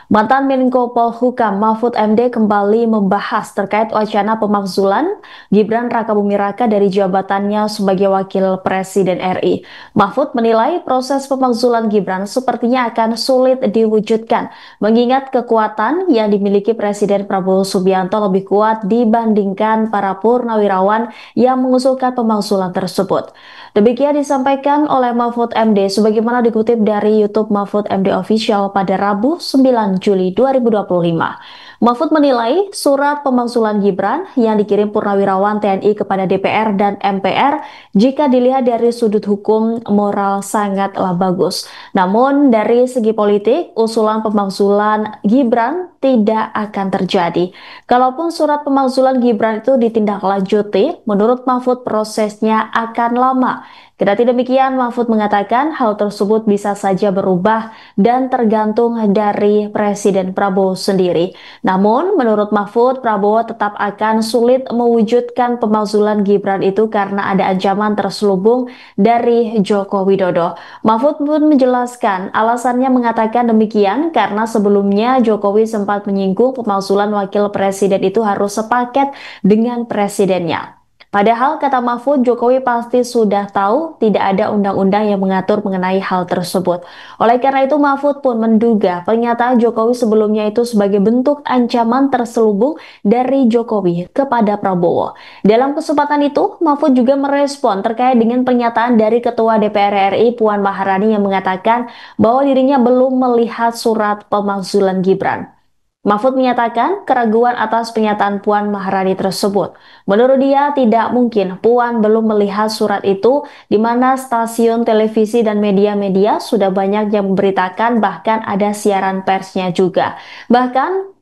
Mantan Menko Polhukam Mahfud MD kembali membahas terkait wacana pemakzulan Gibran Rakabuming Raka dari jabatannya sebagai Wakil Presiden RI. Mahfud menilai proses pemakzulan Gibran sepertinya akan sulit diwujudkan, mengingat kekuatan yang dimiliki Presiden Prabowo Subianto lebih kuat dibandingkan para purnawirawan yang mengusulkan pemakzulan tersebut. Demikian disampaikan oleh Mahfud MD sebagaimana dikutip dari YouTube Mahfud MD Official pada Rabu 9 Juli 2025. Mahfud menilai surat pemakzulan Gibran yang dikirim purnawirawan TNI kepada DPR dan MPR jika dilihat dari sudut hukum moral sangatlah bagus. Namun dari segi politik, usulan pemakzulan Gibran tidak akan terjadi. Kalaupun surat pemakzulan Gibran itu ditindaklanjuti, menurut Mahfud prosesnya akan lama. Kendati demikian, Mahfud mengatakan hal tersebut bisa saja berubah dan tergantung dari Presiden Prabowo sendiri. Namun, menurut Mahfud, Prabowo tetap akan sulit mewujudkan pemakzulan Gibran itu karena ada ancaman terselubung dari Joko Widodo. Mahfud pun menjelaskan alasannya mengatakan demikian karena sebelumnya Jokowi sempat menyinggung pemakzulan wakil presiden itu harus sepaket dengan presidennya. Padahal, kata Mahfud, Jokowi pasti sudah tahu tidak ada undang-undang yang mengatur mengenai hal tersebut. Oleh karena itu, Mahfud pun menduga pernyataan Jokowi sebelumnya itu sebagai bentuk ancaman terselubung dari Jokowi kepada Prabowo. Dalam kesempatan itu, Mahfud juga merespon terkait dengan pernyataan dari Ketua DPR RI Puan Maharani yang mengatakan bahwa dirinya belum melihat surat pemakzulan Gibran. Mahfud menyatakan keraguan atas pernyataan Puan Maharani tersebut. Menurut dia, tidak mungkin Puan belum melihat surat itu, di mana stasiun televisi dan media-media sudah banyak yang memberitakan, bahkan ada siaran persnya juga. Bahkan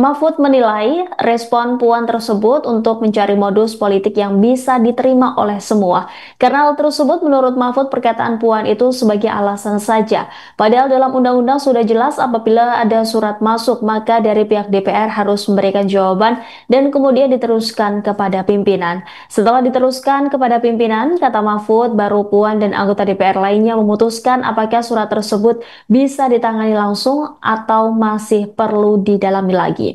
Mahfud menilai respon Puan tersebut untuk mencari modus politik yang bisa diterima oleh semua. Karena hal tersebut menurut Mahfud perkataan Puan itu sebagai alasan saja. Padahal dalam undang-undang sudah jelas apabila ada surat masuk maka dari pihak DPR harus memberikan jawaban dan kemudian diteruskan kepada pimpinan. Setelah diteruskan kepada pimpinan, kata Mahfud, baru Puan dan anggota DPR lainnya memutuskan apakah surat tersebut bisa ditangani langsung atau masih perlu didalami lagi.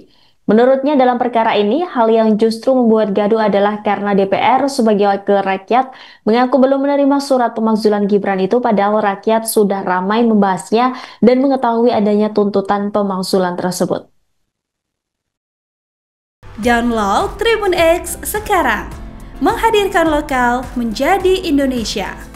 Menurutnya dalam perkara ini, hal yang justru membuat gaduh adalah karena DPR sebagai wakil rakyat mengaku belum menerima surat pemakzulan Gibran itu padahal rakyat sudah ramai membahasnya dan mengetahui adanya tuntutan pemakzulan tersebut. Download Tribun X sekarang, menghadirkan lokal menjadi Indonesia.